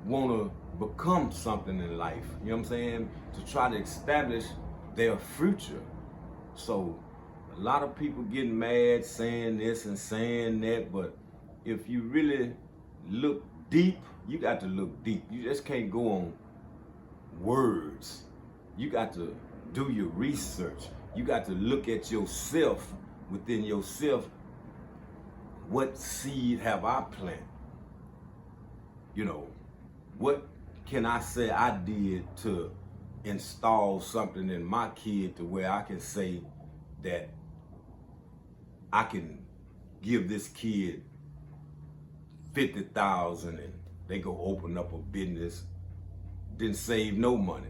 want to become something in life, you know what I'm saying? To try to establish their future. So a lot of people getting mad saying this and saying that, but if you really look deep, you got to look deep. You just can't go on words. You got to do your research. You got to look at yourself, within yourself. What seed have I planted? You know, what can I say I did to install something in my kid to where I can say that I can give this kid 50,000 and they go open up a business, didn't save no money.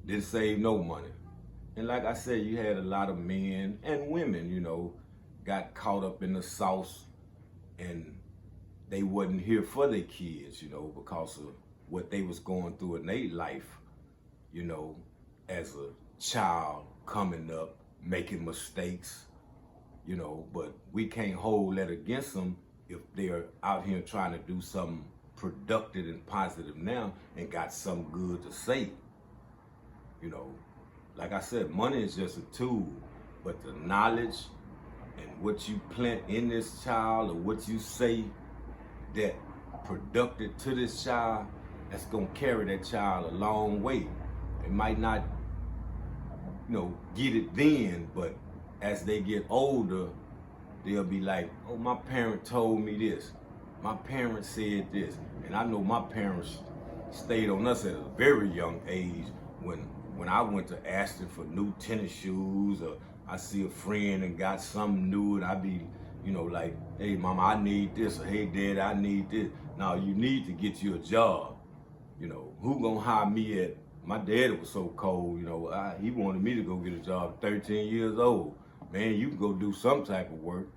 Didn't save no money. And like I said, you had a lot of men and women, you know, got caught up in the sauce and they wasn't here for their kids, you know, because of what they was going through in their life, you know, as a child coming up, making mistakes, you know, but we can't hold that against them if they're out here trying to do something productive and positive now and got something good to say. You know, like I said, money is just a tool, but the knowledge and what you plant in this child or what you say that productive to this child, that's gonna carry that child a long way. They might not, you know, get it then, but as they get older, they'll be like, oh, my parent told me this. My parents said this. And I know my parents stayed on us at a very young age when I went to Aston for new tennis shoes, or I see a friend and got something new and I be, you know, like, hey, mama, I need this, or hey, dad, I need this. Now, you need to get you a job. You know, who gonna hire me at, my dad was so cold, you know, he wanted me to go get a job at 13 years old. Man, you can go do some type of work,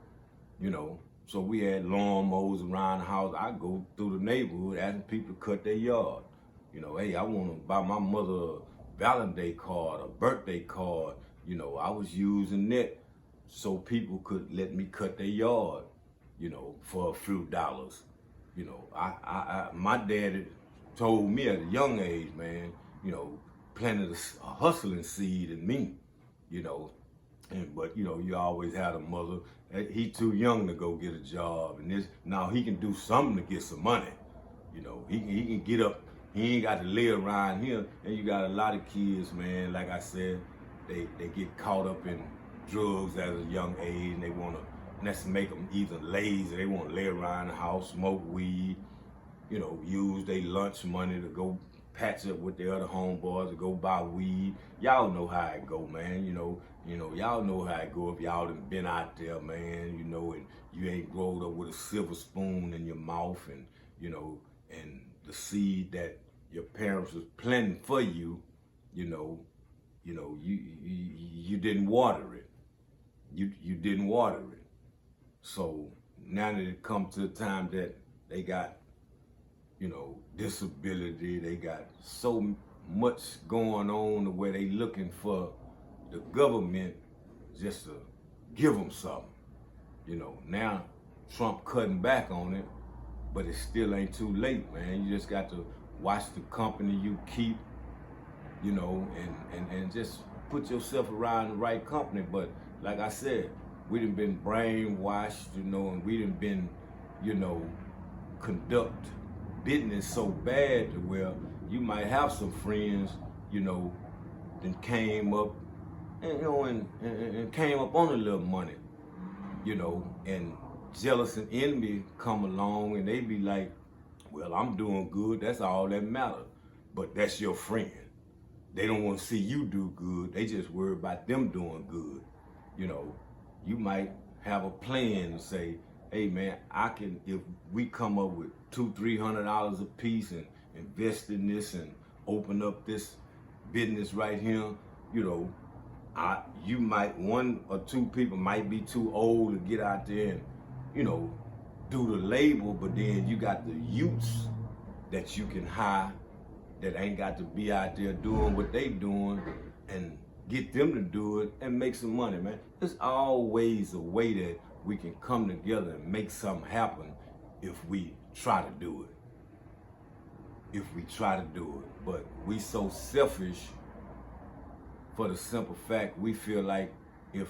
you know. So we had lawnmowers around the house. I go through the neighborhood asking people to cut their yard. You know, hey, I want to buy my mother a Valentine's card, a birthday card. You know, I was using that so people could let me cut their yard, you know, for a few dollars. You know, my daddy told me at a young age, man, you know, planted a hustling seed in me, you know. But you know, you always had a mother. He too young to go get a job, and this now he can do something to get some money. You know, he can get up. He ain't got to lay around here. And you got a lot of kids, man. Like I said, they get caught up in drugs at a young age, and they want to. And that's make them either lazy. They want to lay around the house, smoke weed. You know, use their lunch money to go patch up with their other homeboys to go buy weed. Y'all know how it go, man. You know, y'all know how it go if y'all done been out there, man, you know, and you ain't growed up with a silver spoon in your mouth, and, you know, and the seed that your parents was planting for you, you didn't water it. You didn't water it. So now that it come to the time that they got, you know, disability, they got so much going on where they looking for the government just to give them something. You know, now Trump cutting back on it, but it still ain't too late, man. You just got to watch the company you keep, you know, and just put yourself around the right company. But like I said, we done been brainwashed, you know, and we done been, you know, conduct business so bad to where you might have some friends, you know, that came up and, you know, and came up on a little money, you know, and jealous and envy come along and they be like, well, I'm doing good, that's all that matters. But that's your friend. They don't want to see you do good, they just worry about them doing good. You know, you might have a plan to say, hey man, I can, if we come up with $200-300 a piece and invest in this and open up this business right here, you know, you might, one or two people might be too old to get out there and, you know, do the label, but then you got the youths that you can hire that ain't got to be out there doing what they doing and get them to do it and make some money, man. There's always a way that we can come together and make something happen if we try to do it. if we try to do it. But we so selfish for the simple fact we feel like if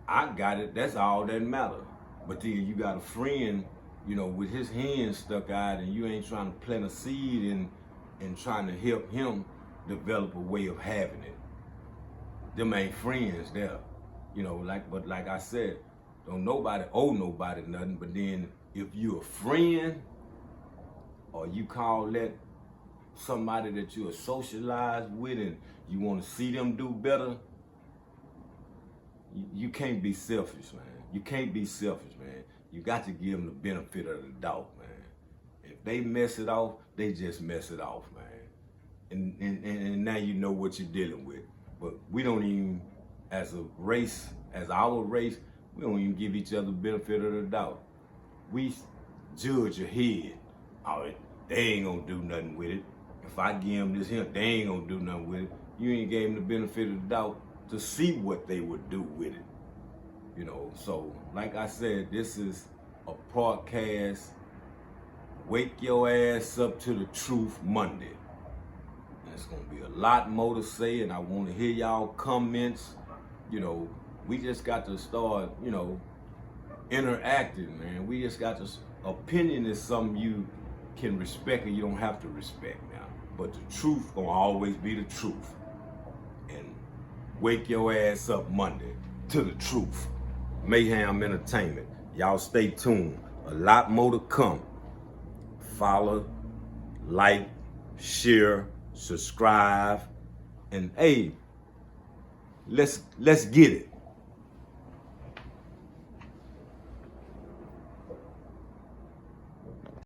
I got it, that's all that matters. But then you got a friend, with his hand stuck out, and you ain't trying to plant a seed and trying to help him develop a way of having it. Them ain't friends there. But like I said, don't nobody owe nobody nothing. But then if you a friend, or you call that somebody that you are socialized with and you want to see them do better, you can't be selfish, man. You can't be selfish, man. You got to give them the benefit of the doubt, man. If they mess it off, they just mess it off, man. And now you know what you're dealing with. But we don't even, as our race, we don't even give each other the benefit of the doubt. We judge ahead. Oh, they ain't gonna do nothing with it. If I give them this here, they ain't gonna do nothing with it. You ain't gave them the benefit of the doubt to see what they would do with it. So like I said, this is a podcast, Wake Your Ass Up to the Truth Monday. And it's gonna be a lot more to say, and I wanna hear y'all comments. We just got to start, interacting, man. We just got to, opinion is something you can respect and you don't have to respect now. But the truth gonna always be the truth. And Wake Your Ass Up Monday to the truth. Mayhem Entertainment. Y'all stay tuned. A lot more to come. Follow, like, share, subscribe, and hey, let's get it.